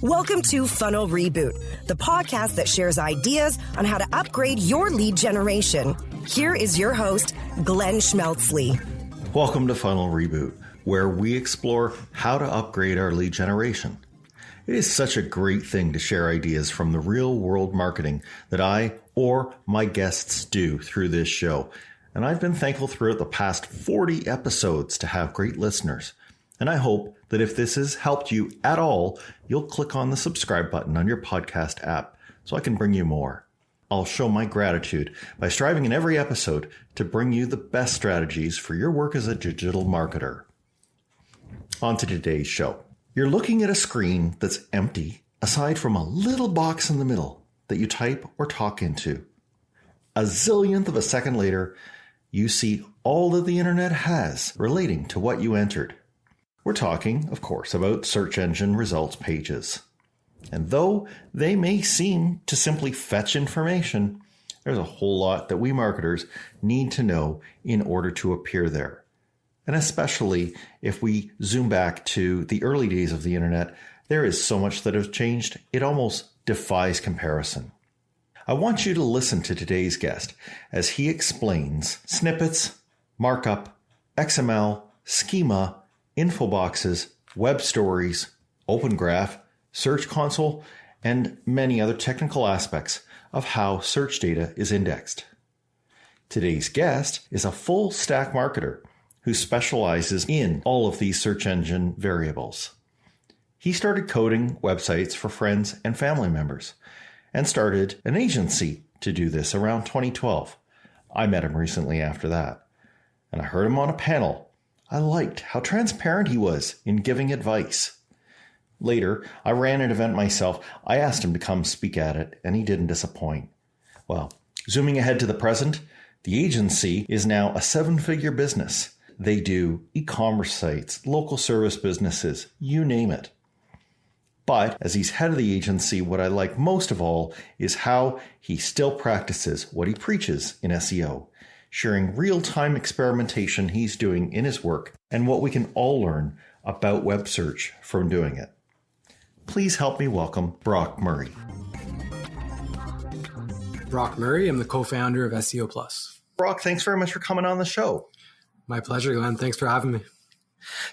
Welcome to Funnel Reboot, the podcast that shares ideas on how to upgrade your lead generation. Here is your host, Glenn Schmeltzley. Welcome to Funnel Reboot, where we explore how to upgrade our lead generation. It is such a great thing to share ideas from the real world marketing that I or my guests do through this show. And I've been thankful throughout the past 40 episodes to have great listeners. And I hope that if this has helped you at all, you'll click on the subscribe button on your podcast app so I can bring you more. I'll show my gratitude by striving in every episode to bring you the best strategies for your work as a digital marketer. On to today's show. You're looking at a screen that's empty, aside from a little box in the middle that you type or talk into. A zillionth of a second later, you see all that the internet has relating to what you entered. We're talking, of course, about search engine results pages. And though they may seem to simply fetch information, there's a whole lot that we marketers need to know in order to appear there. And especially if we zoom back to the early days of the internet, there is so much that has changed, it almost defies comparison. I want you to listen to today's guest as he explains snippets, markup, XML, schema, info boxes, web stories, open graph, search console, and many other technical aspects of how search data is indexed. Today's guest is a full stack marketer who specializes in all of these search engine variables. He started coding websites for friends and family members and started an agency to do this around 2012. I met him recently after that, and I heard him on a panel. I liked how transparent he was in giving advice. Later, I ran an event myself. I asked him to come speak at it, and he didn't disappoint. Well, zooming ahead to the present, the agency is now a 7-figure business. They do e-commerce sites, local service businesses, you name it. But as he's head of the agency, what I like most of all is how he still practices what he preaches in SEO, sharing real-time experimentation he's doing in his work and what we can all learn about web search from doing it. Please help me welcome Brock Murray. Brock Murray, I'm the co-founder of SEO Plus. Brock, thanks very much for coming on the show. My pleasure, Glenn. Thanks for having me.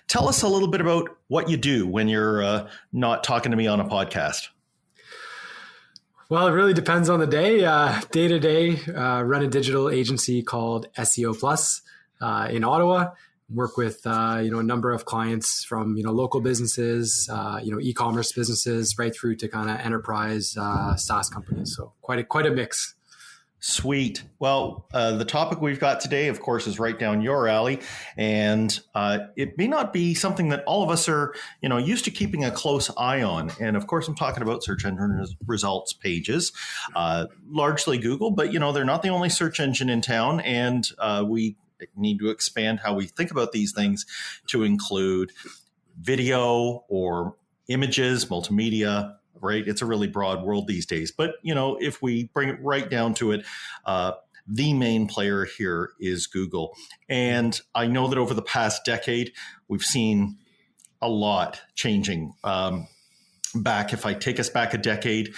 Tell us a little bit about what you do when you're not talking to me on a podcast. Well, it really depends on the day. Day to day, run a digital agency called SEO Plus in Ottawa. Work with a number of clients from local businesses, e-commerce businesses, right through to kind of enterprise SaaS companies. So quite a mix. Sweet. Well, the topic we've got today, of course, is right down your alley, and it may not be something that all of us are, used to keeping a close eye on. And of course, I'm talking about search engine results pages, largely Google, but they're not the only search engine in town, and we need to expand how we think about these things to include video or images, multimedia. Right? It's a really broad world these days. But, if we bring it right down to it, the main player here is Google. And I know that over the past decade, we've seen a lot changing. If I take us back a decade,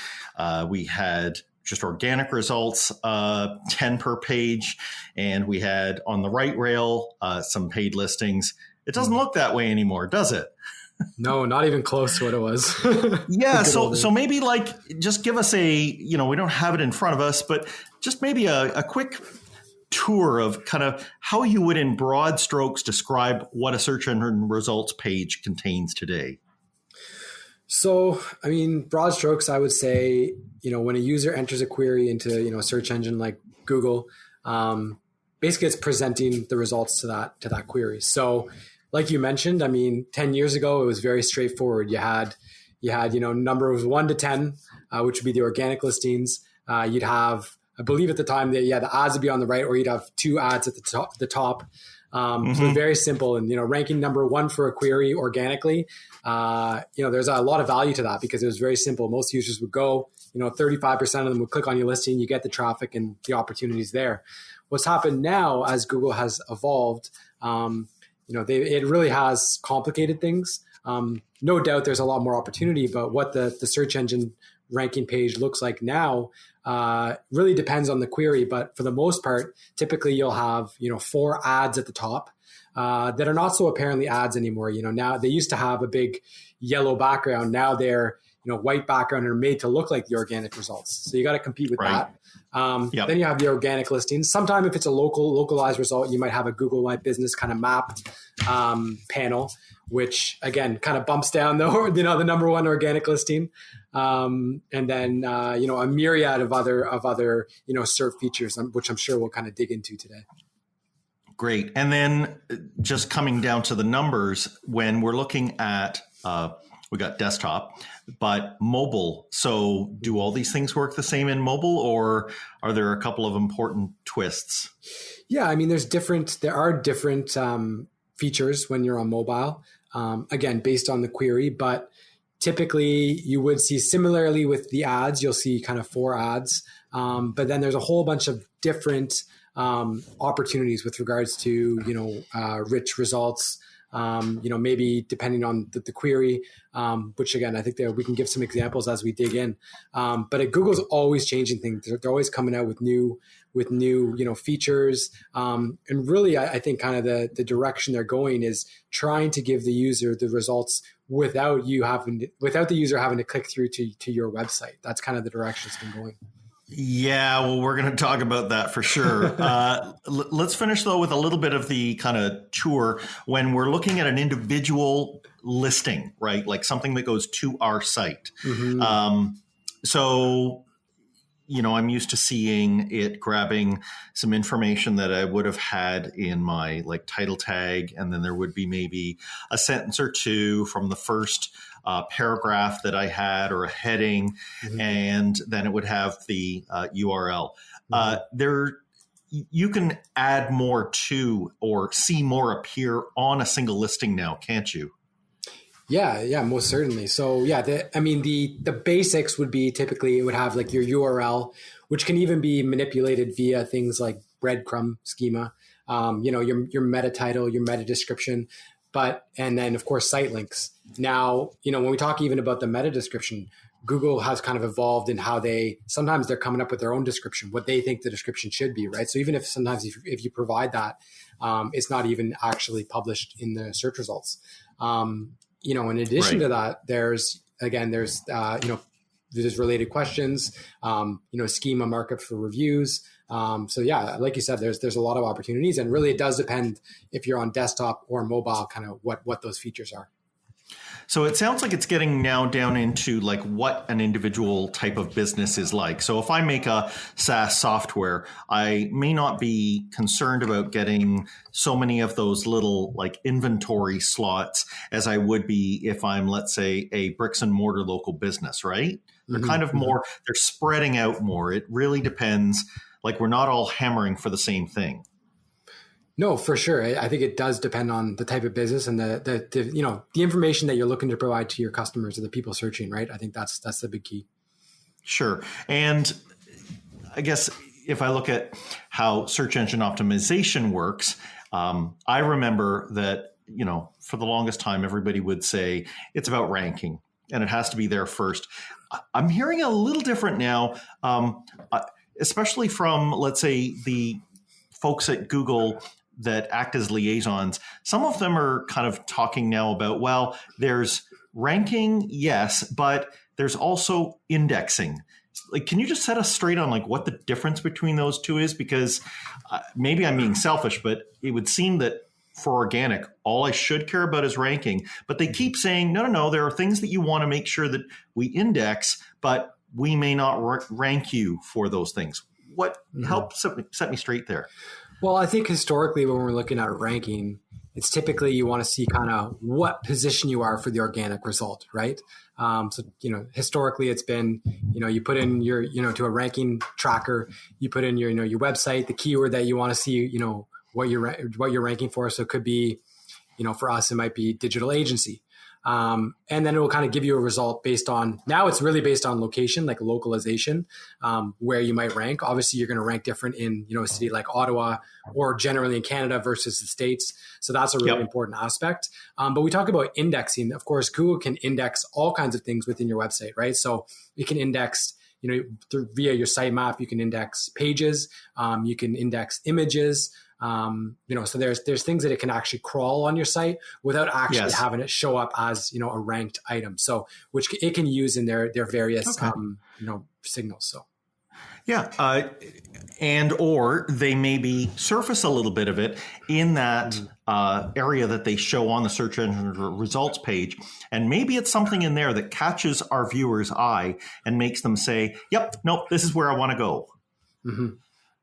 we had just organic results, 10 per page. And we had on the right rail, some paid listings. It doesn't look that way anymore, does it? No, not even close to what it was. Yeah. So maybe just give us we don't have it in front of us, but just maybe a quick tour of kind of how you would in broad strokes describe what a search engine results page contains today. So, broad strokes, I would say, when a user enters a query into, a search engine like Google, basically it's presenting the results to that query. So, like you mentioned, 10 years ago, it was very straightforward. You had number of 1 to 10, which would be the organic listings. You'd have, I believe at the time that, the ads would be on the right, or you'd have 2 ads at the top. So very simple. And, ranking number 1 for a query organically, there's a lot of value to that because it was very simple. Most users would go, 35% of them would click on your listing, you get the traffic and the opportunities there. What's happened now as Google has evolved, it really has complicated things. No doubt there's a lot more opportunity, but what the search engine ranking page looks like now really depends on the query. But for the most part, typically you'll have, 4 ads at the top that are not so apparently ads anymore. Now they used to have a big yellow background. Now they're, white background and are made to look like the organic results. So you got to compete with that. Then you have the organic listings. Sometimes if it's a localized result, you might have a Google My Business kind of map panel, which again kind of bumps down the number one organic listing, and then a myriad of other SERP features, which I'm sure we'll kind of dig into today. Great. And then just coming down to the numbers, when we're looking at we got desktop, but mobile. So do all these things work the same in mobile, or are there a couple of important twists? Yeah, I mean, there are different features when you're on mobile, again, based on the query, but typically you would see similarly with the ads, you'll see kind of 4 ads, but then there's a whole bunch of different opportunities with regards to, rich results, maybe depending on the query, which again, I think that we can give some examples as we dig in. But Google's always changing things. They're always coming out with new, features. And really, I think kind of the direction they're going is trying to give the user the results without the user having to click through to your website. That's kind of the direction it's been going. Yeah, well, we're going to talk about that for sure. Let's finish, though, with a little bit of the kind of tour when we're looking at an individual listing, right? Like something that goes to our site. Mm-hmm. So, I'm used to seeing it grabbing some information that I would have had in my title tag. And then there would be maybe a sentence or two from the first paragraph that I had, or a heading, mm-hmm. and then it would have the URL. Mm-hmm. You can add more to or see more appear on a single listing now, can't you? Yeah, most certainly. So the basics would be typically it would have your URL, which can even be manipulated via things like breadcrumb schema, your meta title, your meta description, and then of course site links. Now, when we talk even about the meta description, Google has kind of evolved in how sometimes they're coming up with their own description, what they think the description should be, right? So even if sometimes if you provide that, it's not even actually published in the search results. In addition to that, there's related questions, schema markup for reviews. So yeah, like you said, there's a lot of opportunities, and really it does depend if you're on desktop or mobile, kind of what those features are. So it sounds like it's getting now down into what an individual type of business is like. So if I make a SaaS software, I may not be concerned about getting so many of those little inventory slots as I would be if I'm, let's say, a bricks and mortar local business, right? They're kind of more, they're spreading out more. It really depends. We're not all hammering for the same thing. No, for sure. I think it does depend on the type of business and the information that you're looking to provide to your customers or the people searching, right? I think that's the big key. Sure. And I guess if I look at how search engine optimization works, I remember that, for the longest time, everybody would say it's about ranking and it has to be there first. I'm hearing a little different now, especially from, let's say, the folks at Google that act as liaisons. Some of them are kind of talking now about, well, there's ranking, yes, but there's also indexing. Can you just set us straight on what the difference between those two is? Because maybe I'm being selfish, but it would seem that for organic, all I should care about is ranking. But they keep saying, no, there are things that you want to make sure that we index, but we may not rank you for those things. What helps set me straight there? Well, I think historically when we're looking at ranking, it's typically you want to see kind of what position you are for the organic result, right? Historically it's been, you put in your, to a ranking tracker, you put in your, your website, the keyword that you want to see, what you're ranking for. So it could be, for us, it might be digital agency. And then it will kind of give you a result based on, now it's really based on location, like localization, where you might rank. Obviously, you're going to rank different in, a city like Ottawa or generally in Canada versus the States. So that's a really important aspect. But we talk about indexing. Of course, Google can index all kinds of things within your website, right? So it can index, via your sitemap, you can index pages, you can index images. So there's things that it can actually crawl on your site without actually having it show up as, a ranked item. So, which it can use in their various, signals. So. Yeah. And or they maybe surface a little bit of it in that area that they show on the search engine results page. And maybe it's something in there that catches our viewer's eye and makes them say, yep, nope, this is where I want to go. Mm-hmm.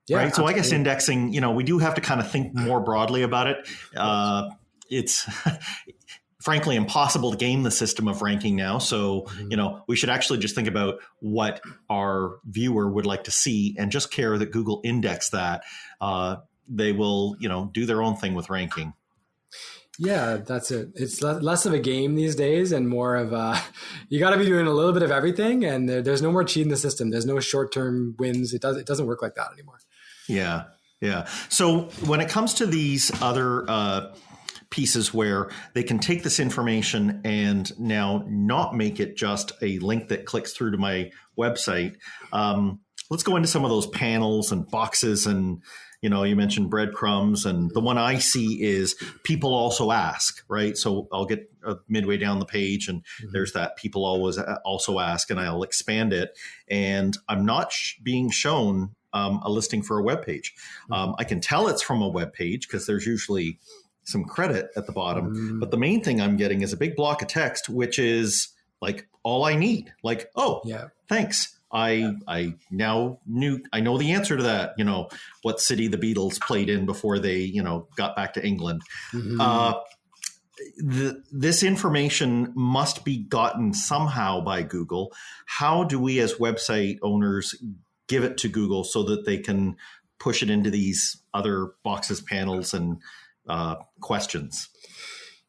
Yeah, right. So I guess indexing, we do have to kind of think more broadly about it. It's frankly impossible to game the system of ranking now. So, we should actually just think about what our viewer would like to see and just care that Google index that. They will, do their own thing with ranking. Yeah, that's it. It's less of a game these days and more of you got to be doing a little bit of everything. And there's no more cheating the system. There's no short-term wins. It doesn't work like that anymore. Yeah. Yeah. So when it comes to these other pieces where they can take this information and now not make it just a link that clicks through to my website, let's go into some of those panels and boxes and, you mentioned breadcrumbs, and the one I see is people also ask, right? So I'll get midway down the page and there's that people always also ask, and I'll expand it. And I'm not being shown a listing for a web page. I can tell it's from a web page because there's usually some credit at the bottom. But the main thing I'm getting is a big block of text, which is like all I need. Like, thanks. I now I know the answer to that, what city the Beatles played in before they, got back to England. This information must be gotten somehow by Google. How do we as website owners give it to Google so that they can push it into these other boxes, panels, and questions?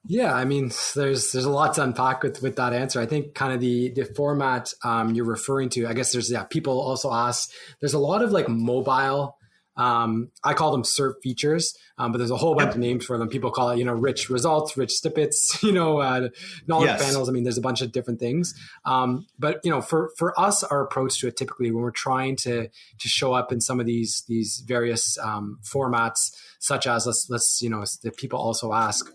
Yeah, I mean, there's a lot to unpack with that answer. I think kind of the format you're referring to, I guess there's, people also ask, there's a lot of like mobile, I call them SERP features, but there's a whole bunch of names for them. People call it, rich results, rich snippets, knowledge panels. I mean, there's a bunch of different things. But, for us, our approach to it typically when we're trying to show up in some of these various formats, such as let's the people also ask,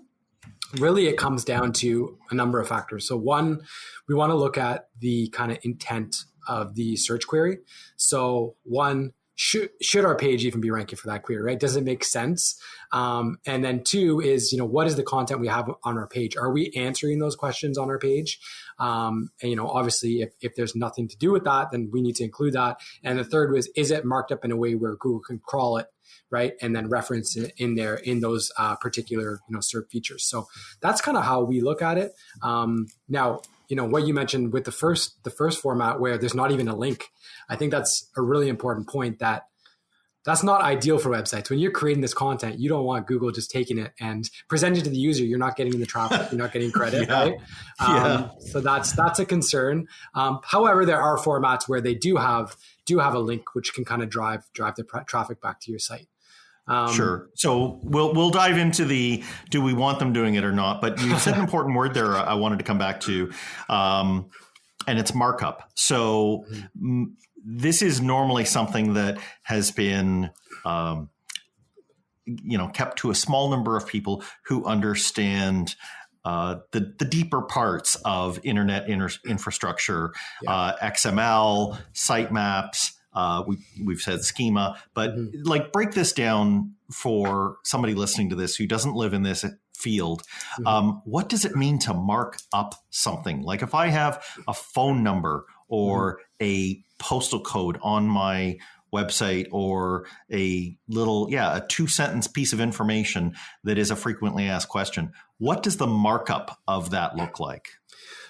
really, it comes down to a number of factors. So one, we want to look at the kind of intent of the search query. So one, should our page even be ranking for that query, right? Does it make sense? And then two is, what is the content we have on our page? Are we answering those questions on our page? And, obviously, if there's nothing to do with that, then we need to include that. And the third was, is it marked up in a way where Google can crawl it, right? And then reference it in there in those particular, SERP features. So that's kind of how we look at it. Now, what you mentioned with the first format where there's not even a link, I think that's a really important point that's not ideal for websites. When you're creating this content, you don't want Google just taking it and presenting it to the user. You're not getting the traffic. You're not getting credit, right? So that's a concern. However, there are formats where they do have a link, which can kind of drive the traffic back to your site. Sure. So we'll dive into do we want them doing it or not? But you said an important word there I wanted to come back to, and it's markup. So this is normally something that has been, kept to a small number of people who understand the deeper parts of internet infrastructure, XML, sitemaps. We've said schema, but break this down for somebody listening to this who doesn't live in this field. What does it mean to mark up something? Like if I have a phone number or a postal code on my website or a little, a 2-sentence piece of information that is a frequently asked question, what does the markup of that look like?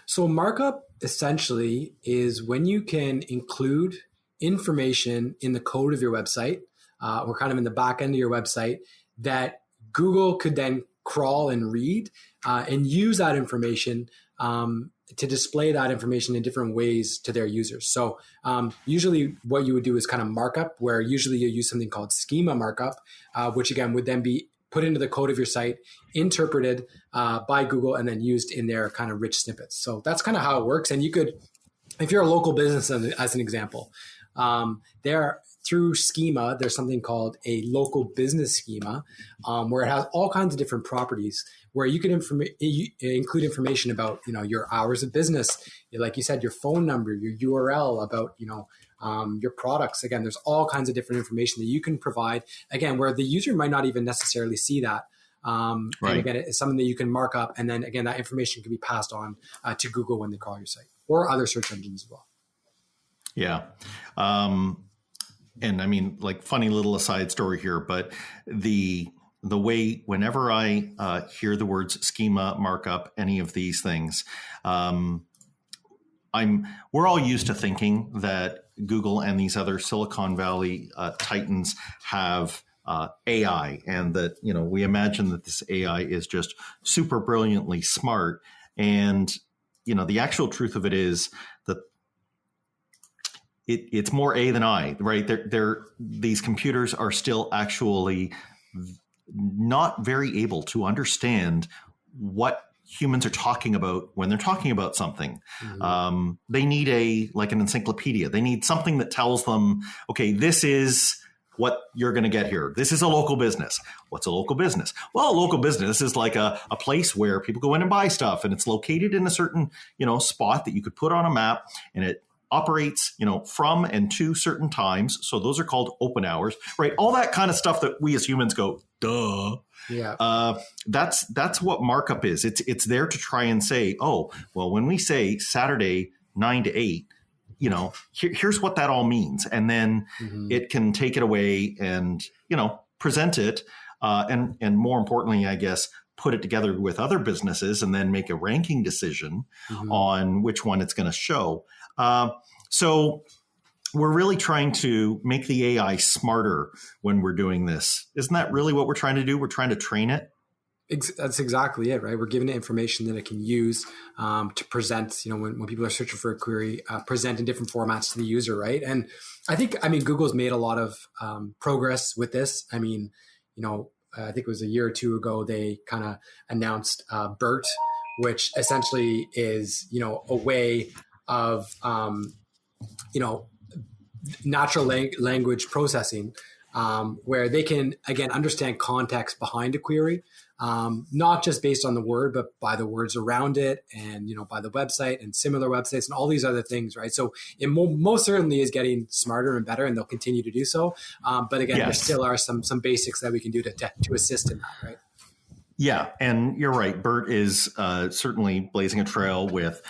So markup essentially is when you can include information in the code of your website or kind of in the back end of your website that Google could then crawl and read and use that information to display that information in different ways to their users. So usually what you would do is kind of markup, where usually you use something called schema markup, which again would then be put into the code of your site, interpreted by Google, and then used in their kind of rich snippets. So that's kind of how it works. And you could, if you're a local business, as an example, through schema, there's something called a local business schema, where it has all kinds of different properties, where you can include information about, your hours of business, like you said, your phone number, your URL, about, your products. Again, there's all kinds of different information that you can provide, again, where the user might not even necessarily see that. Right. And again, it's something that you can mark up. And then again, that information can be passed on to Google when they crawl your site, or other search engines as well. Yeah. And I mean, like, funny little aside story here, but the way, whenever I hear the words schema, markup, any of these things, we're all used to thinking that Google and these other Silicon Valley titans have AI, and that, we imagine that this AI is just super brilliantly smart. And, the actual truth of it is that it's more A than I, right? These computers are still actually not very able to understand what humans are talking about when they're talking about something. Mm-hmm. They need an encyclopedia. They need something that tells them, okay, this is what you're going to get here. This is a local business. What's a local business? Well, a local business is like a place where people go in and buy stuff, and it's located in a certain, spot that you could put on a map, and it operates, from and to certain times. So those are called open hours, right? All that kind of stuff that we as humans go, duh. Yeah. That's what markup is. It's there to try and say, oh, well, when we say Saturday 9 to 8, here's what that all means. And then it can take it away and, present it. And more importantly, I guess, put it together with other businesses and then make a ranking decision on which one it's going to show. So we're really trying to make the AI smarter when we're doing this. Isn't that really what we're trying to do? We're trying to train it. That's exactly it, right? We're giving it information that it can use to present, when people are searching for a query, present in different formats to the user, right? And I think Google's made a lot of progress with this. I think it was a year or two ago, they kind of announced BERT, which essentially is, a way of, natural language processing, where they can, again, understand context behind a query, not just based on the word, but by the words around it, and, by the website and similar websites and all these other things, right? So it most certainly is getting smarter and better, and they'll continue to do so. But again, There still are some basics that we can do to assist in that, right? Yeah, and you're right. BERT is certainly blazing a trail with,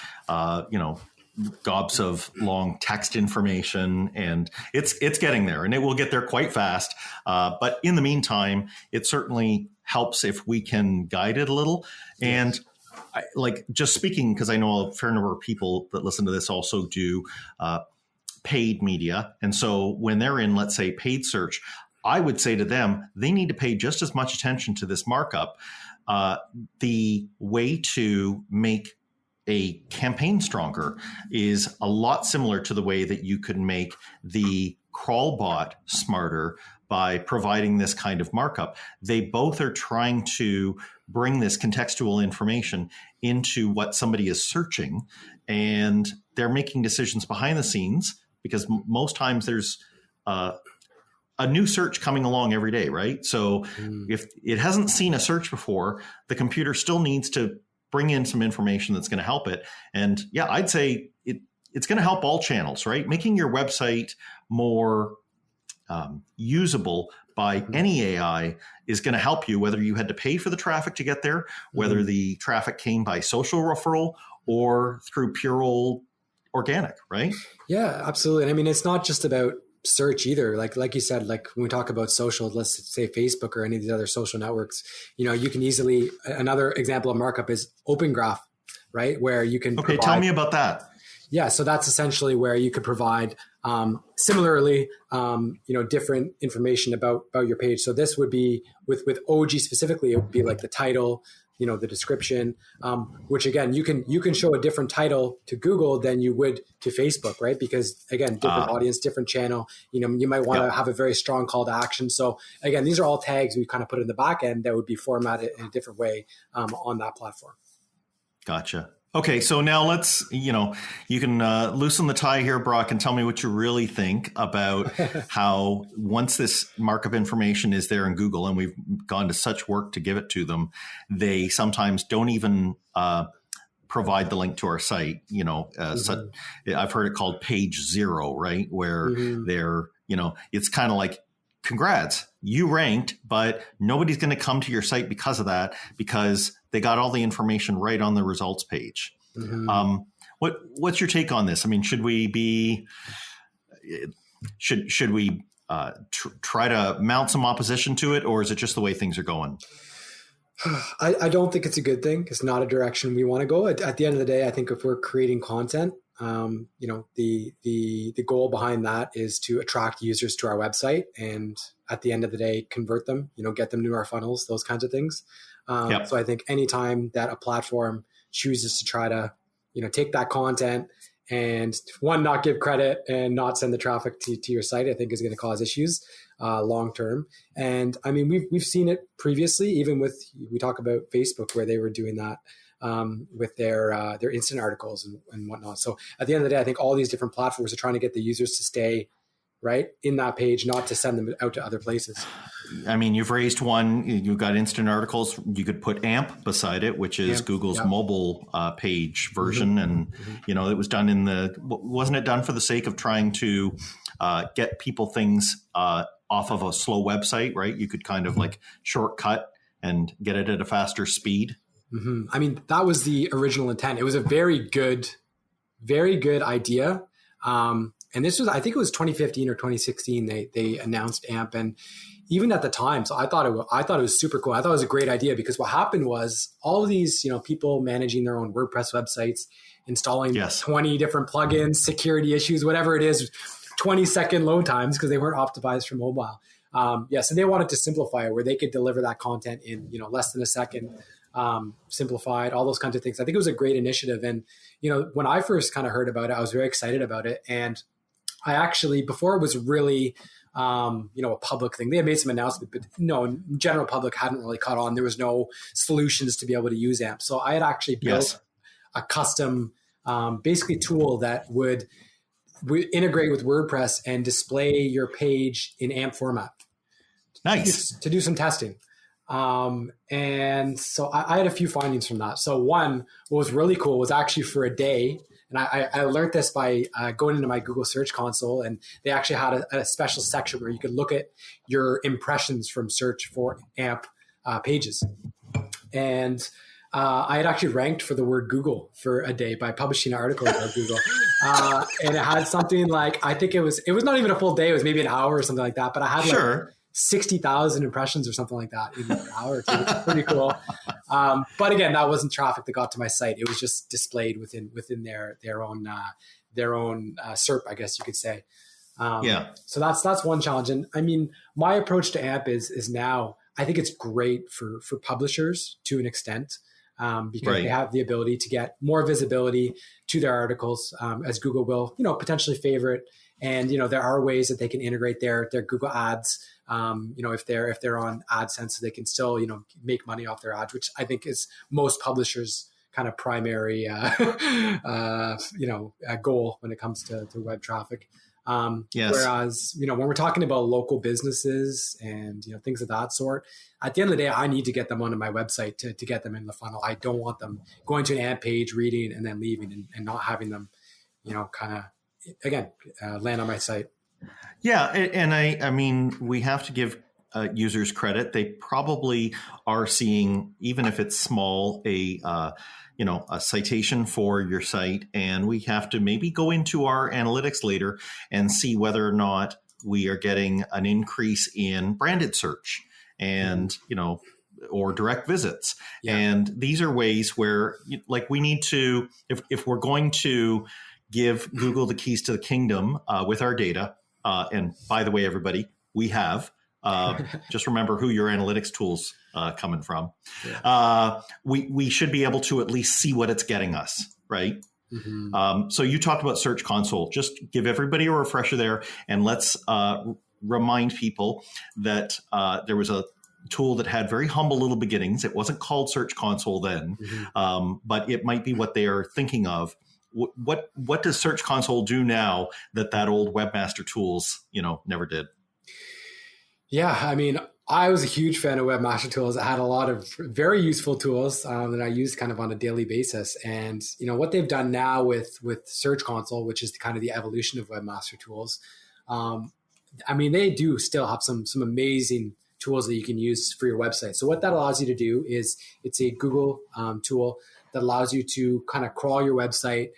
gobs of long text information, and it's getting there, and it will get there quite fast. But in the meantime, it certainly helps if we can guide it a little. And just speaking, because I know a fair number of people that listen to this also do paid media. And so when they're in, let's say, paid search, I would say to them, they need to pay just as much attention to this markup. The way to make a campaign stronger is a lot similar to the way that you could make the crawl bot smarter by providing this kind of markup. They both are trying to bring this contextual information into what somebody is searching, and they're making decisions behind the scenes, because most times there's a new search coming along every day, right? So if it hasn't seen a search before, the computer still needs to bring in some information that's going to help it. And yeah, I'd say it's going to help all channels, right? Making your website more usable by any AI is going to help you, whether you had to pay for the traffic to get there, whether the traffic came by social referral or through pure old organic, right? Yeah, absolutely. And it's not just about search either. Like you said, like when we talk about social, let's say Facebook or any of these other social networks, you can easily, another example of markup is Open Graph, right? Where you can tell me about that. Yeah, so that's essentially where you could provide similarly, different information about your page. So this would be with OG specifically, it would be like the title, the description, which again, you can show a different title to Google than you would to Facebook, right? Because again, different audience, different channel, you might want to have a very strong call to action. So again, these are all tags we kind of put in the back end that would be formatted in a different way on that platform. Gotcha. Okay, so now let's, you can loosen the tie here, Brock, and tell me what you really think about how once this markup information is there in Google, and we've gone to such work to give it to them, they sometimes don't even provide the link to our site. I've heard it called page zero, right? Where they're, it's kind of like, congrats, you ranked, but nobody's going to come to your site because of that, because they got all the information right on the results page. What's your take on this? I mean, should we try to mount some opposition to it, or is it just the way things are going? I don't think it's a good thing. It's not a direction we want to go. At the end of the day, I think if we're creating content, the goal behind that is to attract users to our website, and at the end of the day, convert them, get them to our funnels, those kinds of things. So I think anytime that a platform chooses to try to, take that content and not give credit and not send the traffic to your site, I think is going to cause issues long term. And I mean, we've seen it previously, even we talk about Facebook, where they were doing that with their instant articles and whatnot. So at the end of the day, I think all these different platforms are trying to get the users to stay right in that page, not to send them out to other places. I mean, you've raised one, you've got instant articles. You could put AMP beside it, which is Google's mobile page version. And, it was done wasn't it done for the sake of trying to get people things off of a slow website, right? You could kind of like shortcut and get it at a faster speed. I mean, that was the original intent. It was a very good idea. And this was, I think it was 2015 or 2016, they announced AMP. And even at the time, so I thought it was super cool. I thought it was a great idea, because what happened was all of these, people managing their own WordPress websites, installing 20 different plugins, security issues, whatever it is, 20-second load times, because they weren't optimized for mobile. So they wanted to simplify it, where they could deliver that content in, less than a second, simplified, all those kinds of things. I think it was a great initiative. And, when I first kind of heard about it, I was very excited about it. And I actually, before it was really, a public thing, they had made some announcement, but no, general public hadn't really caught on. There was no solutions to be able to use AMP. So I had actually built a custom, basically tool that would integrate with WordPress and display your page in AMP format. Nice. To do some testing. And so I had a few findings from that. So one, what was really cool was actually for a day, and I learned this by going into my Google Search Console, and they actually had a special section where you could look at your impressions from search for AMP pages. And I had actually ranked for the word Google for a day by publishing an article about Google. And it had something like, I think it was not even a full day. It was maybe an hour or something like that. But I had 60,000 impressions or something like that in an hour or two, which is pretty cool. But again, that wasn't traffic that got to my site. It was just displayed within their own SERP, I guess you could say. So that's one challenge. And I mean, my approach to AMP is now, I think it's great for publishers to an extent, because they have the ability to get more visibility to their articles, as Google will, potentially favorite. And, there are ways that they can integrate their Google ads, if they're on AdSense, so they can still, make money off their ads, which I think is most publishers' kind of primary, goal when it comes to web traffic. Whereas, when we're talking about local businesses and, things of that sort, at the end of the day, I need to get them onto my website to get them in the funnel. I don't want them going to an AMP page, reading, and then leaving and not having them, kind of, again, land on my site. Yeah. And I mean, we have to give users credit. They probably are seeing, even if it's small, a citation for your site. And we have to maybe go into our analytics later and see whether or not we are getting an increase in branded search and, or direct visits. Yeah. And these are ways where, like, we need to, if we're going to give Google the keys to the kingdom with our data. And by the way, everybody, we have. Just remember who your analytics tool's coming from. Yeah. We should be able to at least see what it's getting us, right? Mm-hmm. So you talked about Search Console. Just give everybody a refresher there, and let's remind people that there was a tool that had very humble little beginnings. It wasn't called Search Console then, but it might be what they are thinking of. What does Search Console do now that old Webmaster Tools, never did? Yeah, I mean, I was a huge fan of Webmaster Tools. It had a lot of very useful tools that I used kind of on a daily basis. And, what they've done now with Search Console, which is kind of the evolution of Webmaster Tools, I mean, they do still have some amazing tools that you can use for your website. So what that allows you to do is it's a Google tool that allows you to kind of crawl your website,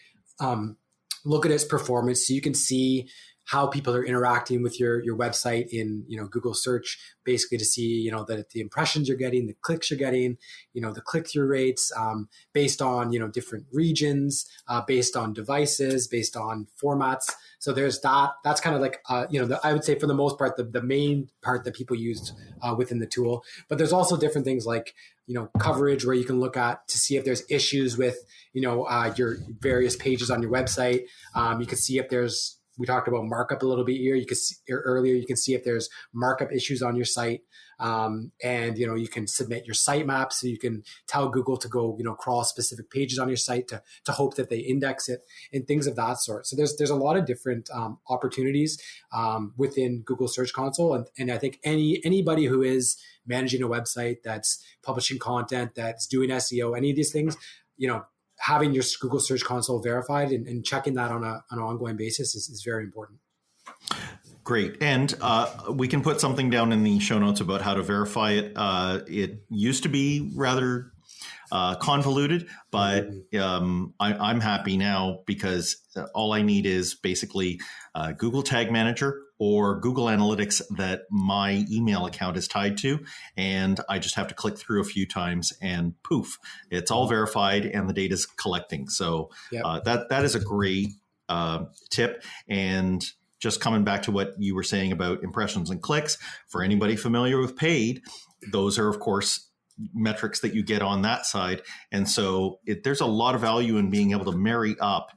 look at its performance so you can see how people are interacting with your website in, Google search, basically to see, that the impressions you're getting, the clicks you're getting, the click-through rates, based on, different regions, based on devices, based on formats. So there's that. That's kind of like, I would say for the most part, the main part that people used within the tool. But there's also different things like, coverage where you can look at to see if there's issues with, your various pages on your website. You can see if there's, we talked about markup a little bit here. You can see earlier, you can see if there's markup issues on your site. And, you can submit your sitemap so you can tell Google to go, crawl specific pages on your site to hope that they index it and things of that sort. So there's a lot of different opportunities within Google Search Console. And I think anybody who is managing a website that's publishing content, that's doing SEO, any of these things, having your Google Search Console verified and checking that on an ongoing basis is very important. Great. And we can put something down in the show notes about how to verify it. It used to be rather convoluted, but I'm happy now because all I need is basically Google Tag Manager or Google Analytics that my email account is tied to. And I just have to click through a few times and poof, it's all verified and the data is collecting. So that is a great tip. And just coming back to what you were saying about impressions and clicks, for anybody familiar with paid, those are, of course, metrics that you get on that side. And so there's a lot of value in being able to marry up,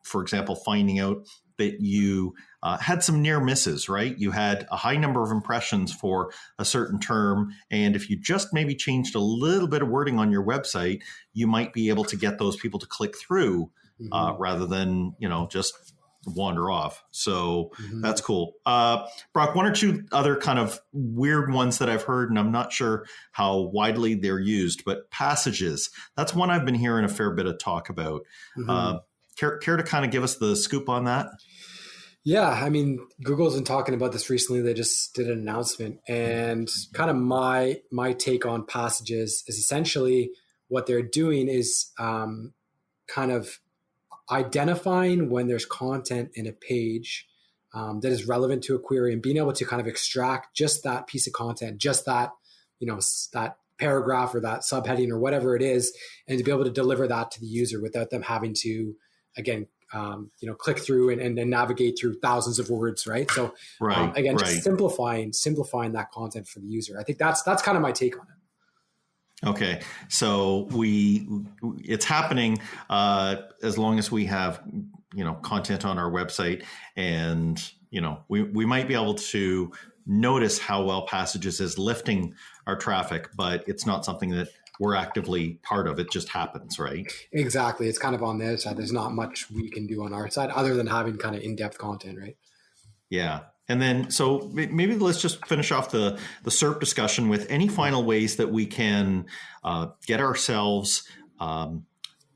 for example, finding out that you had some near misses, right? You had a high number of impressions for a certain term. And if you just maybe changed a little bit of wording on your website, you might be able to get those people to click through rather than, just wander off. So that's cool. Brock, one or two other kind of weird ones that I've heard, and I'm not sure how widely they're used, but passages. That's one I've been hearing a fair bit of talk about. Care to kind of give us the scoop on that? Yeah, I mean, Google's been talking about this recently. They just did an announcement, and kind of my take on passages is essentially what they're doing is kind of identifying when there's content in a page that is relevant to a query and being able to kind of extract just that piece of content, just that, that paragraph or that subheading or whatever it is, and to be able to deliver that to the user without them having to, again, click through and navigate through thousands of words, right? So just simplifying that content for the user. I think that's kind of my take on it. Okay, so it's happening as long as we have content on our website, and we might be able to notice how well Passages is lifting our traffic, but it's not something that we're actively part of. It just happens, right? Exactly. It's kind of on their side. There's not much we can do on our side other than having kind of in-depth content, right? Yeah. And then, so maybe let's just finish off the SERP discussion with any final ways that we can get ourselves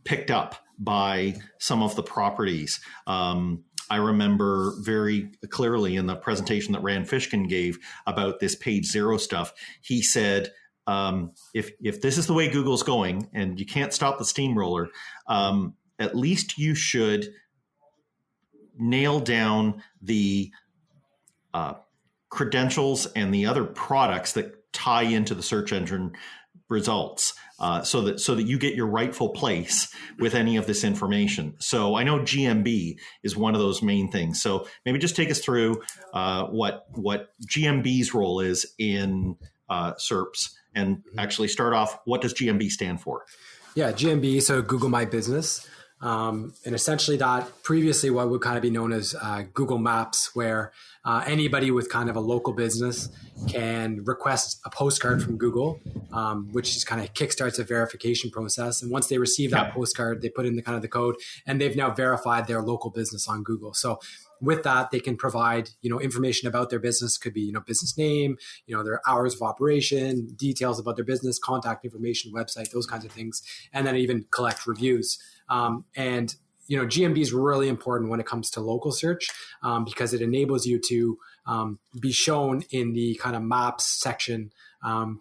picked up by some of the properties. I remember very clearly in the presentation that Rand Fishkin gave about this page zero stuff, he said, if this is the way Google's going and you can't stop the steamroller, at least you should nail down the credentials and the other products that tie into the search engine results. so that you get your rightful place with any of this information. So I know GMB is one of those main things. So maybe just take us through what GMB's role is in SERPs, and actually start off, what does GMB stand for? Yeah, GMB, so Google My Business. And essentially that previously what would kind of be known as Google Maps, where anybody with kind of a local business can request a postcard from Google, which just kind of kickstarts a verification process. And once they receive that postcard, they put in the kind of the code, and they've now verified their local business on Google. So with that, they can provide, information about their business. Could be, business name, their hours of operation, details about their business, contact information, website, those kinds of things, and then even collect reviews. And GMB is really important when it comes to local search, because it enables you to be shown in the kind of maps section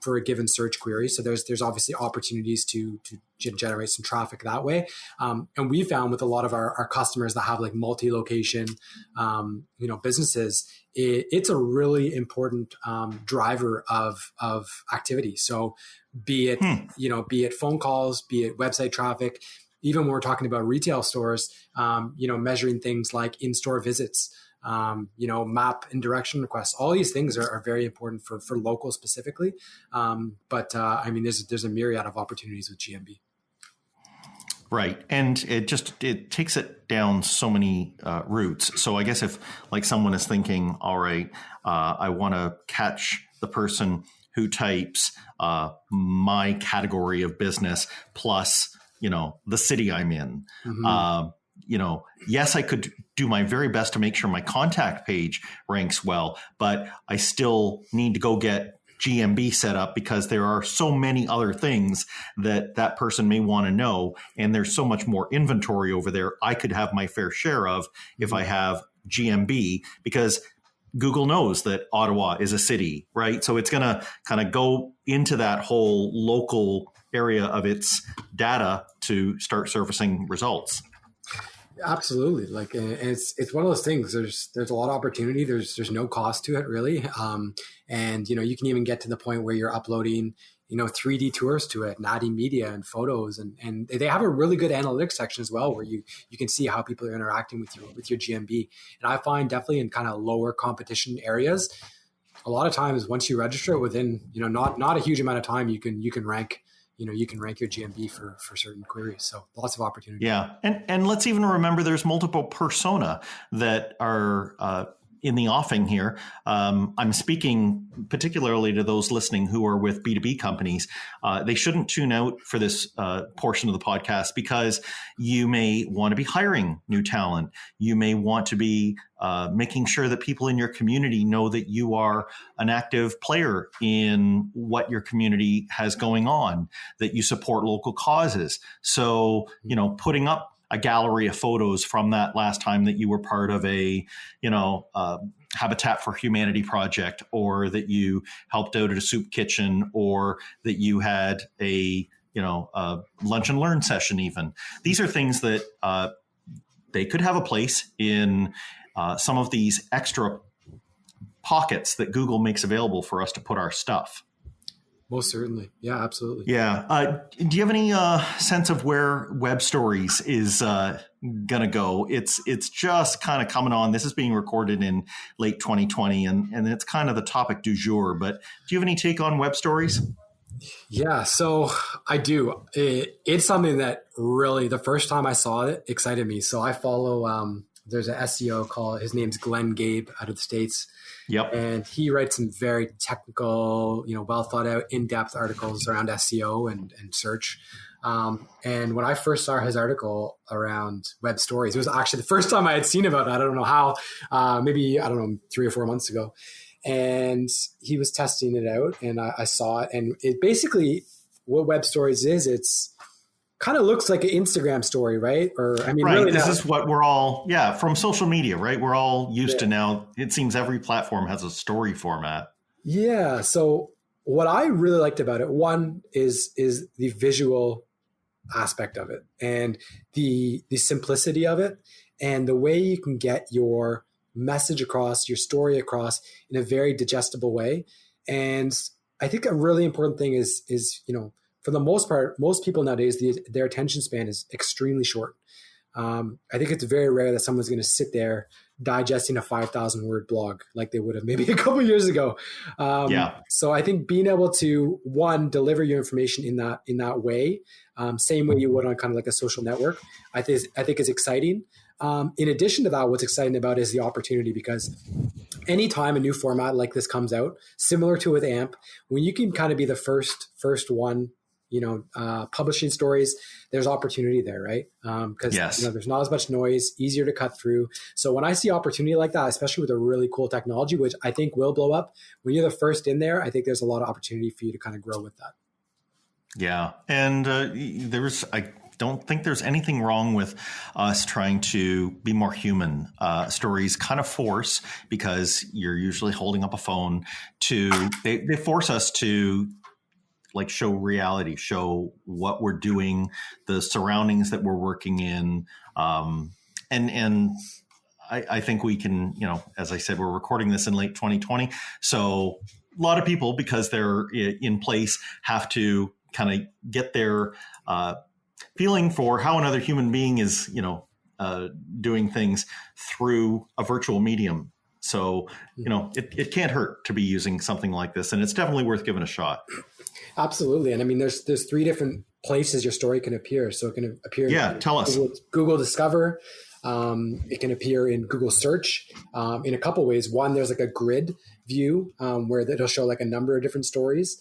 for a given search query. So there's obviously opportunities to generate some traffic that way. And we found with a lot of our customers that have like multi-location, businesses, it's a really important driver of activity. So be it phone calls, be it website traffic, even when we're talking about retail stores, measuring things like in-store visits, map and direction requests. All these things are very important for local specifically. But there's a myriad of opportunities with GMB. Right. And it takes it down so many routes. So I guess if like someone is thinking, all right, I want to catch the person who types my category of business plus, the city I'm in. Yes, I could do my very best to make sure my contact page ranks well, but I still need to go get GMB set up because there are so many other things that person may want to know. And there's so much more inventory over there I could have my fair share of if I have GMB, because Google knows that Ottawa is a city, right? So it's going to kind of go into that whole local area of its data to start surfacing results. Absolutely. Like, and it's one of those things. There's a lot of opportunity. There's no cost to it really. And you can even get to the point where you're uploading, 3D tours to it and adding media and photos, and they have a really good analytics section as well, where you can see how people are interacting with your GMB. And I find definitely in kind of lower competition areas, a lot of times once you register it within, not a huge amount of time, you can rank your GMB for certain queries. So lots of opportunity. Yeah. And let's even remember there's multiple persona that are in the offing here. I'm speaking particularly to those listening who are with B2B companies. They shouldn't tune out for this portion of the podcast, because you may want to be hiring new talent. You may want to be making sure that people in your community know that you are an active player in what your community has going on, that you support local causes. So, putting up a gallery of photos from that last time that you were part of a, Habitat for Humanity project, or that you helped out at a soup kitchen, or that you had a lunch and learn session even. These are things that they could have a place in some of these extra pockets that Google makes available for us to put our stuff. Most certainly. Yeah, absolutely. Yeah. Do you have any sense of where Web Stories is going to go? It's just kind of coming on. This is being recorded in late 2020, and it's kind of the topic du jour. But do you have any take on Web Stories? Yeah, so I do. It's something that really, the first time I saw it, excited me. So I follow, there's an SEO his name's Glenn Gabe out of the States. Yep. And he writes some very technical, well thought out, in-depth articles around SEO and search. And when I first saw his article around Web Stories, it was actually the first time I had seen about it. I don't know how, maybe, 3 or 4 months ago. And he was testing it out, and I saw it. And it basically, what Web Stories is, it's kind of looks like an Instagram story, right? Or right. Really this is what we're all, from social media, right? We're all used to now. It seems every platform has a story format. Yeah. So what I really liked about it, one is the visual aspect of it, and the simplicity of it, and the way you can get your message across, your story across in a very digestible way. And I think a really important thing is for the most part, most people nowadays, their attention span is extremely short. I think it's very rare that someone's going to sit there digesting a 5,000 word blog like they would have maybe a couple of years ago. So I think being able to, one, deliver your information in that way, same way you would on kind of like a social network, I think is exciting. In addition to that, what's exciting about it is the opportunity, because anytime a new format like this comes out, similar to with AMP, when you can kind of be the first one, publishing stories, there's opportunity there, right? Because there's not as much noise, easier to cut through. So when I see opportunity like that, especially with a really cool technology, which I think will blow up, when you're the first in there, I think there's a lot of opportunity for you to kind of grow with that. Yeah. And I don't think there's anything wrong with us trying to be more human. Stories kind of force, because you're usually holding up a phone, they force us to like show reality, show what we're doing, the surroundings that we're working in. And I think we can, as I said, we're recording this in late 2020. So a lot of people, because they're in place, have to kind of get their feeling for how another human being is, doing things through a virtual medium. So, it can't hurt to be using something like this, and it's definitely worth giving a shot. Absolutely. And I mean, there's 3 different places your story can appear. So it can appear in tell us. Google Discover. It can appear in Google Search in a couple ways. One, there's like a grid view where it'll show like a number of different stories,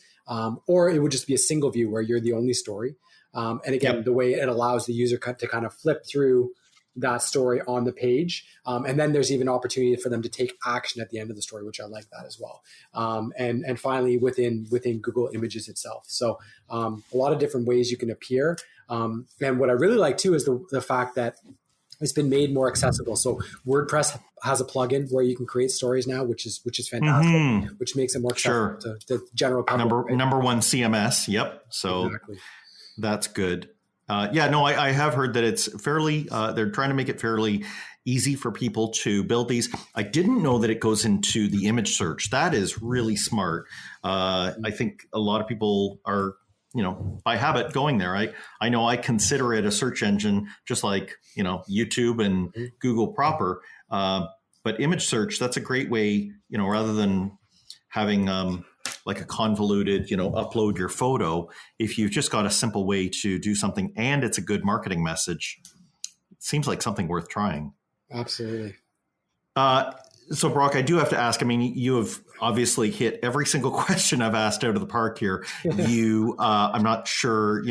or it would just be a single view where you're the only story. And again, the way it allows the user to kind of flip through that story on the page. And then there's even opportunity for them to take action at the end of the story, which I like that as well. And finally, within Google Images itself. So a lot of different ways you can appear. And what I really like too is the fact that it's been made more accessible. So WordPress has a plugin where you can create stories now, which is fantastic, which makes it more accessible to the general public. Number one CMS. Yep. So exactly. That's good. I have heard that it's fairly, they're trying to make it fairly easy for people to build these. I didn't know that it goes into the image search. That is really smart. I think a lot of people are, by habit going there. I know I consider it a search engine, just like, YouTube and Google proper. But image search, that's a great way, rather than having like a convoluted, upload your photo. If you've just got a simple way to do something and it's a good marketing message, it seems like something worth trying. Absolutely. So Brock, I do have to ask, you have obviously hit every single question I've asked out of the park here. I'm not sure,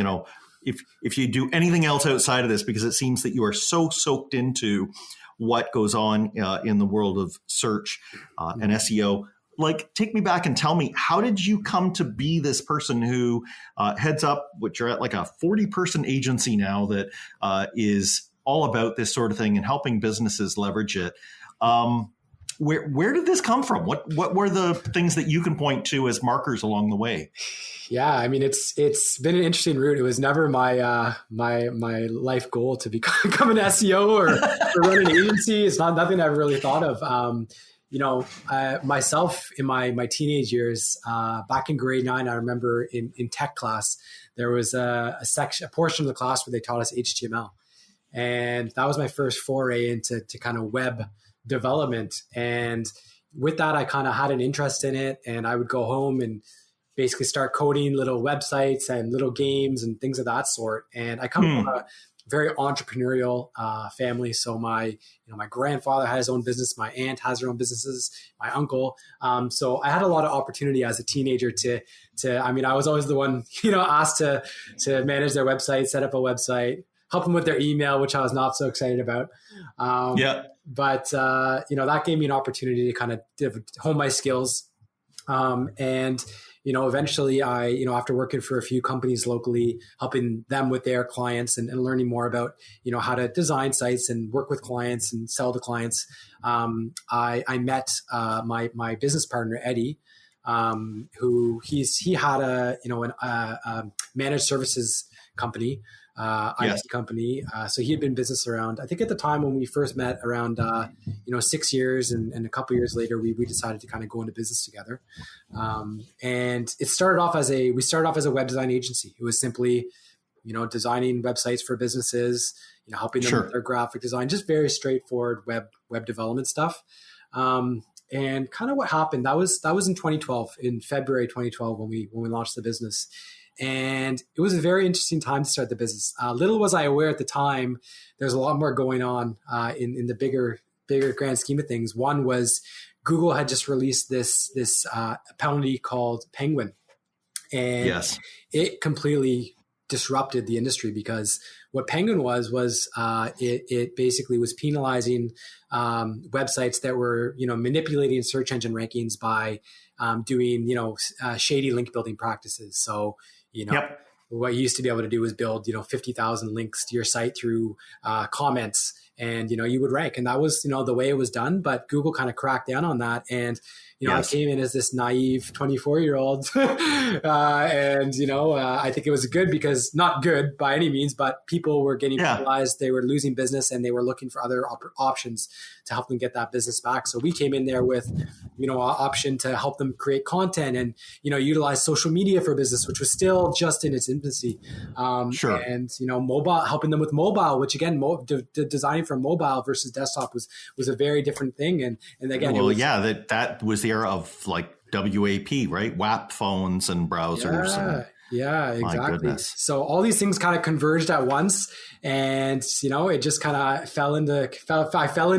if you do anything else outside of this, because it seems that you are so soaked into what goes on in the world of search and SEO. Like, take me back and tell me, how did you come to be this person who heads up, which you're at like a 40-person agency now that is all about this sort of thing and helping businesses leverage it. Where did this come from? What were the things that you can point to as markers along the way? Yeah, it's been an interesting route. It was never my my life goal to become an SEO or run an agency. It's nothing I've really thought of. Myself in my teenage years, back in grade 9, I remember in tech class, there was a portion of the class where they taught us HTML. And that was my first foray into kind of web development. And with that, I kind of had an interest in it. And I would go home and basically start coding little websites and little games and things of that sort. And I come from a very entrepreneurial family. So my grandfather had his own business. My aunt has her own businesses. My uncle. So I had a lot of opportunity as a teenager to I was always the one, asked to manage their website, set up a website, help them with their email, which I was not so excited about. But that gave me an opportunity to kind of hone my skills. And eventually I, after working for a few companies locally, helping them with their clients and learning more about, how to design sites and work with clients and sell to clients, I met my business partner, Eddie, who he had a managed services company IT company. So he had been in business around, I think at the time when we first met, around 6 years, and a couple years later we decided to kind of go into business together. And we started off as a web design agency. It was simply designing websites for businesses, helping them with their graphic design, just very straightforward web development stuff. And kind of what happened, that was in 2012, in February 2012, when we launched the business. And it was a very interesting time to start the business. Little was I aware at the time, there's a lot more going on in the bigger grand scheme of things. One was Google had just released this penalty called Penguin. And it completely disrupted the industry, because what Penguin was it basically was penalizing websites that were manipulating search engine rankings by doing shady link building practices. So what you used to be able to do was build 50,000 links to your site through comments, and you would rank, and that was the way it was done. But Google kind of cracked down on that, and I came in as this naive 24-year-old, and I think it was good, because not good by any means, but people were getting penalized, they were losing business, and they were looking for other options to help them get that business back. So we came in there with an option to help them create content and utilize social media for business, which was still just in its infancy. And mobile, helping them with mobile, which again, designing for mobile versus desktop was a very different thing. And again, that was the era of like WAP, right? WAP phones and browsers. Yeah, exactly. So all these things kind of converged at once, and it just kind of I fell into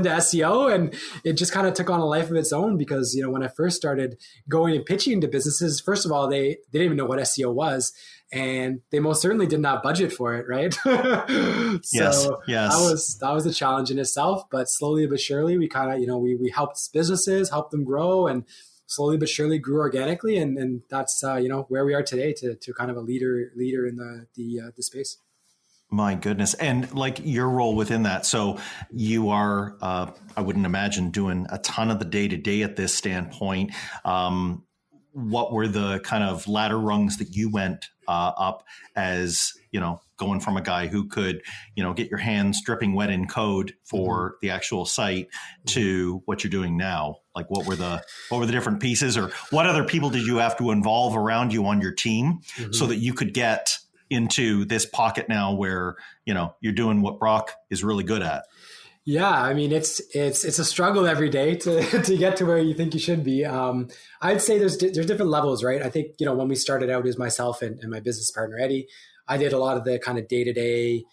SEO, and it just kind of took on a life of its own, because when I first started going and pitching to businesses, first of all, they didn't even know what SEO was, and they most certainly didn't have budget for it, right? That was a challenge in itself. But slowly but surely, we kind of we helped businesses, helped them grow, and slowly but surely grew organically, and that's where we are today, to kind of a leader in the space. My goodness. And like your role within that, so you are I wouldn't imagine doing a ton of the day-to-day at this standpoint. What were the kind of ladder rungs that you went up as going from a guy who could get your hands dripping wet in code for the actual site to what you're doing now? Like what were the different pieces, or what other people did you have to involve around you on your team so that you could get into this pocket now where you're doing what Brock is really good at? Yeah, I mean, it's a struggle every day to get to where you think you should be. I'd say there's different levels, right? I think when we started out, as myself and my business partner Eddie, I did a lot of the kind of day-to-day,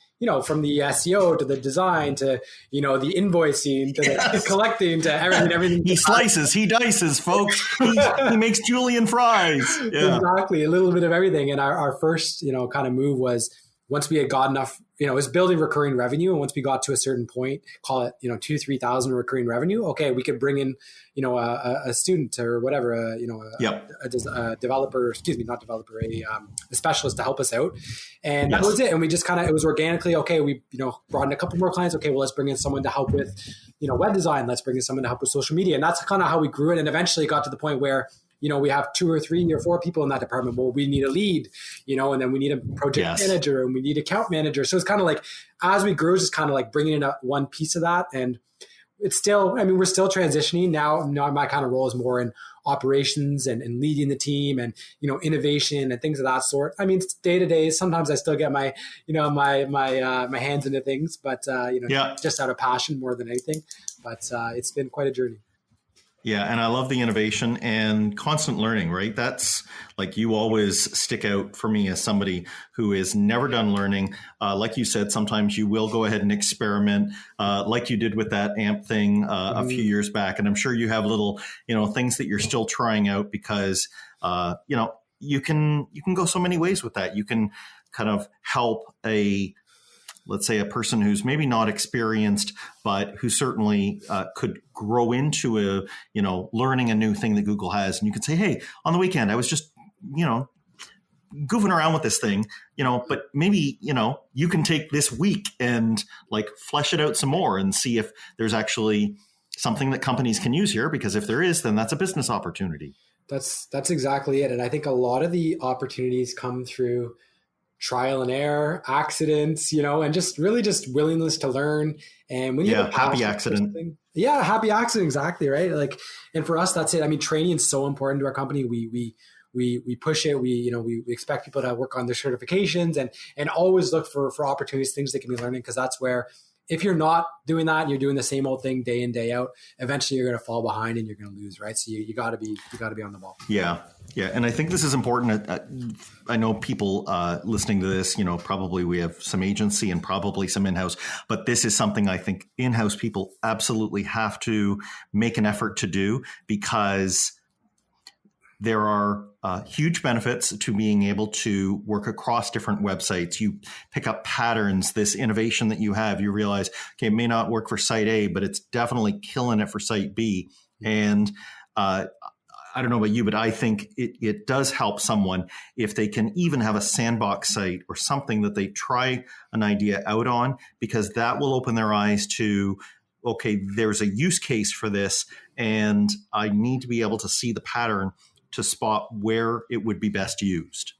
from the SEO to the design to the invoicing to the collecting to everything. He slices, he dices, folks. He makes julienne fries. Yeah. Exactly, a little bit of everything. And our first kind of move was, once we had got enough, it was building recurring revenue. And once we got to a certain point, call it, 2,000-3,000 recurring revenue. Okay, we could bring in, a student or whatever, a developer, not developer, a specialist to help us out. And that was it. And we just it was organically, okay, we, brought in a couple more clients. Okay, well, let's bring in someone to help with, web design. Let's bring in someone to help with social media. And that's kind of how we grew it. And eventually got to the point where, we have 2 or 3 or 4 people in that department. Well, we need a lead, and then we need a project manager, and we need account manager. So it's kind of like, as we grew, just kind of like bringing in one piece of that. And it's still, we're still transitioning now. My kind of role is more in operations and leading the team and, innovation and things of that sort. Day to day, sometimes I still get my, my hands into things, but, just out of passion more than anything. But it's been quite a journey. Yeah. And I love the innovation and constant learning, right? That's like, you always stick out for me as somebody who has never done learning. Like you said, sometimes you will go ahead and experiment, like you did with that AMP thing a few years back. And I'm sure you have little, things that you're still trying out, because, you can go so many ways with that. You can kind of help let's say a person who's maybe not experienced, but who certainly could grow into learning a new thing that Google has. And you could say, hey, on the weekend, I was just, goofing around with this thing, but maybe, you can take this week and like flesh it out some more and see if there's actually something that companies can use here, because if there is, then that's a business opportunity. That's exactly it. And I think a lot of the opportunities come through trial and error, accidents, and just really just willingness to learn. And when you have a happy accident. Happy accident. Exactly. Right. Like, and for us, that's it. I mean, training is so important to our company. We push it. We expect people to work on their certifications and always look for opportunities, things they can be learning. Cause that's where, if you're not doing that and you're doing the same old thing day in, day out, eventually you're going to fall behind and you're going to lose. Right. So you gotta be on the ball. Yeah. Yeah. And I think this is important. I know people listening to this, probably we have some agency and probably some in-house, but this is something I think in-house people absolutely have to make an effort to do, because there are huge benefits to being able to work across different websites. You pick up patterns, this innovation that you have, you realize, okay, it may not work for site A, but it's definitely killing it for site B. And I don't know about you, but I think it does help someone if they can even have a sandbox site or something that they try an idea out on, because that will open their eyes to, okay, there's a use case for this, and I need to be able to see the pattern to spot where it would be best used.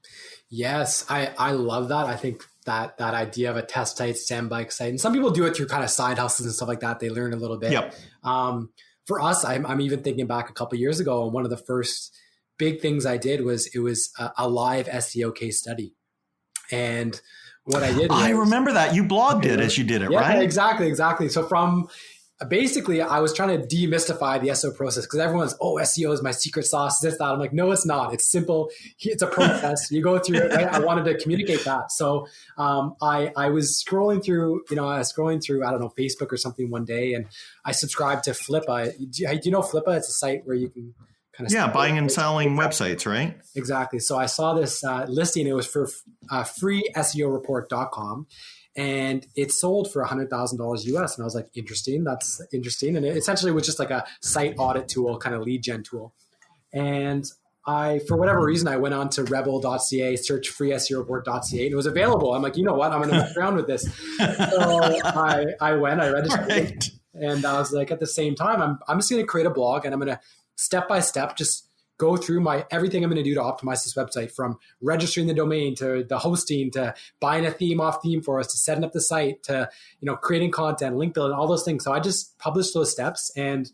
Yes, I love that. I think that idea of a test site, sandbox site, and some people do it through kind of side hustles and stuff like that. They learn a little bit. Yep. For us, I'm even thinking back a couple of years ago, and one of the first big things I did was a live SEO case study. And what I did was, I remember that you blogged it as you did it, right? Exactly. So from basically, I was trying to demystify the SEO process, because everyone's, SEO is my secret sauce, this, that. I'm like, no, it's not. It's simple. It's a process. You go through it, right? I wanted to communicate that. So I was scrolling through, I don't know, Facebook or something one day, and I subscribed to Flippa. Do you know Flippa? It's a site where you can kind of buying and selling websites, right? Exactly. So I saw this listing. It was for freeseoreport.com. And it sold for $100,000 US. And I was like, interesting. That's interesting. And it essentially was just like a site audit tool, kind of lead gen tool. And for whatever reason, I went on to rebel.ca, search freeseoreport.ca, and it was available. I'm like, you know what? I'm going to mess around with this. So I registered. Right. And I was like, at the same time, I'm just going to create a blog, and I'm going to step by step just go through everything I'm going to do to optimize this website, from registering the domain to the hosting to buying a theme off ThemeForest to setting up the site to, creating content, link building, all those things. So I just published those steps. And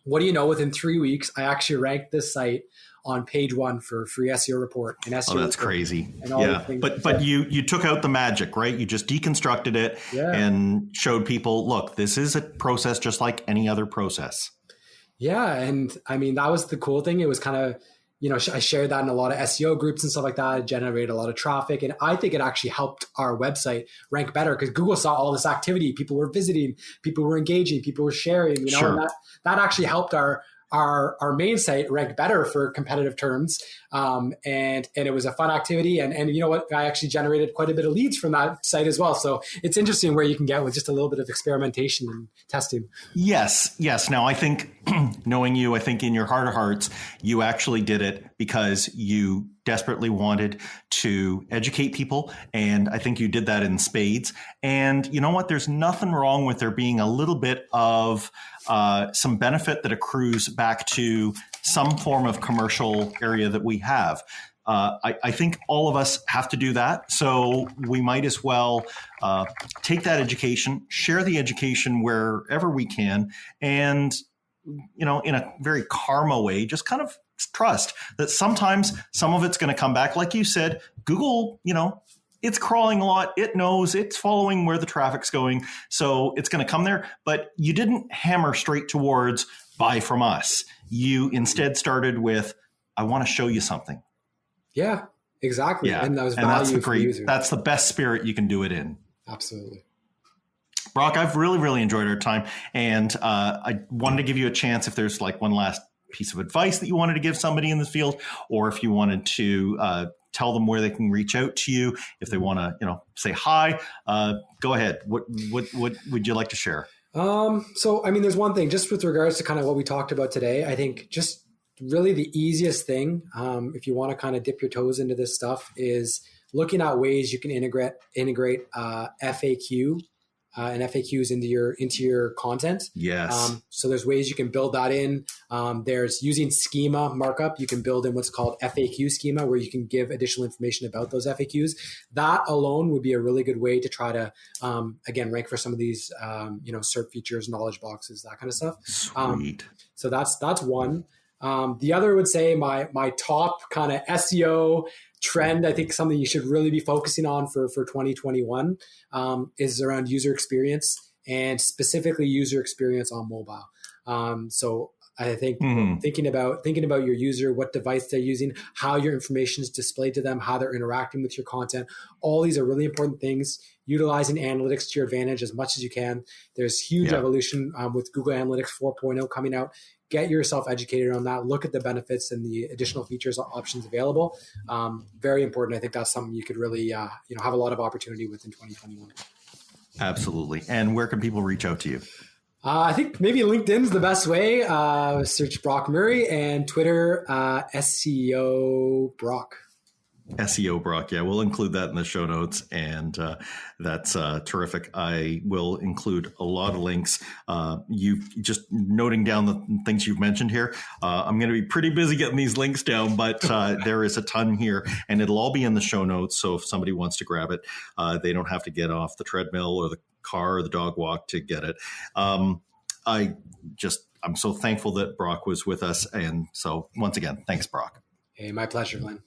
what do you know, within 3 weeks, I actually ranked this site on page 1 for Free SEO Report. And SEO that's crazy. Yeah. But you took out the magic, right? You just deconstructed it and showed people, look, this is a process just like any other process. Yeah. And I mean, that was the cool thing. It was kind of, I shared that in a lot of SEO groups and stuff like that. It generated a lot of traffic. And I think it actually helped our website rank better, because Google saw all this activity. People were visiting, people were engaging, people were sharing, Sure. And that actually helped our main site rank better for competitive terms. And it was a fun activity. And you know what? I actually generated quite a bit of leads from that site as well. So it's interesting where you can get with just a little bit of experimentation and testing. Yes. Now, I think knowing you, I think in your heart of hearts, you actually did it because you desperately wanted to educate people. And I think you did that in spades. And you know what? There's nothing wrong with there being a little bit of some benefit that accrues back to some form of commercial area that we have. I think all of us have to do that. So we might as well take that education, share the education wherever we can, and, in a very karma way, just kind of trust that sometimes some of it's going to come back. Like you said, Google, it's crawling a lot. It knows it's following where the traffic's going. So it's going to come there. But you didn't hammer straight towards buy from us. You instead started with, I want to show you something. Yeah, exactly. Yeah. And that was value for users. That's the best spirit you can do it in. Absolutely. Brock, I've really, really enjoyed our time. And I wanted to give you a chance if there's like one last piece of advice that you wanted to give somebody in this field, or if you wanted to tell them where they can reach out to you, if they want to, say hi, go ahead. What would you like to share? So, I mean, there's one thing just with regards to kind of what we talked about today. I think just really the easiest thing, if you want to kind of dip your toes into this stuff, is looking at ways you can integrate FAQ and FAQs into your content. Yes. So there's ways you can build that in. There's using schema markup. You can build in what's called FAQ schema, where you can give additional information about those FAQs. That alone would be a really good way to try to, again, rank for some of these, SERP features, knowledge boxes, that kind of stuff. Sweet. So that's one. The other would say my top kind of SEO trend, I think something you should really be focusing on for 2021 is around user experience, and specifically user experience on mobile. So I think thinking about your user, what device they're using, how your information is displayed to them, how they're interacting with your content. All these are really important things. Utilizing analytics to your advantage as much as you can. There's huge evolution with Google Analytics 4.0 coming out. Get yourself educated on that. Look at the benefits and the additional features and options available. Very important. I think that's something you could really have a lot of opportunity with in 2021. Absolutely. And where can people reach out to you? I think maybe LinkedIn's the best way. Search Brock Murray, and Twitter, SEO Brock. SEO Brock. Yeah, we'll include that in the show notes, and that's terrific. I will include a lot of links. You just noting down the things you've mentioned here. I'm going to be pretty busy getting these links down, but there is a ton here, and it'll all be in the show notes. So if somebody wants to grab it, they don't have to get off the treadmill or the car or the dog walk to get it. I'm so thankful that Brock was with us, and so once again, thanks, Brock. Hey, my pleasure, Glenn.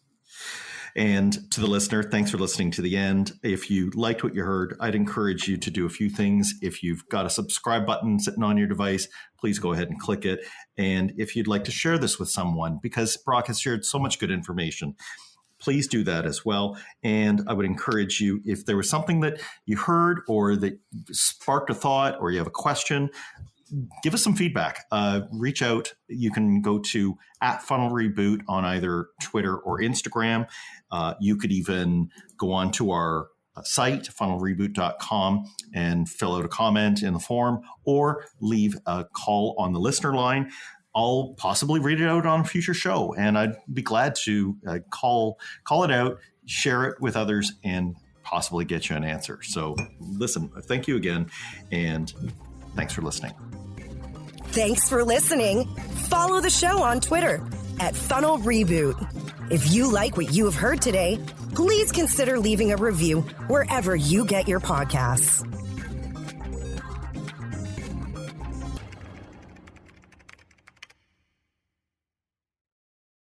And to the listener, thanks for listening to the end. If you liked what you heard, I'd encourage you to do a few things. If you've got a subscribe button sitting on your device, please go ahead and click it. And if you'd like to share this with someone, because Brock has shared so much good information, please do that as well. And I would encourage you, if there was something that you heard or that sparked a thought, or you have a question, give us some feedback. Reach out. You can go to @FunnelReboot on either Twitter or Instagram. You could even go on to our site, funnelreboot.com, and fill out a comment in the form, or leave a call on the listener line. I'll possibly read it out on a future show, and I'd be glad to call it out, share it with others, and possibly get you an answer. So listen, thank you again, and thanks for listening. Thanks for listening. Follow the show on Twitter @FunnelReboot. If you like what you have heard today, please consider leaving a review wherever you get your podcasts.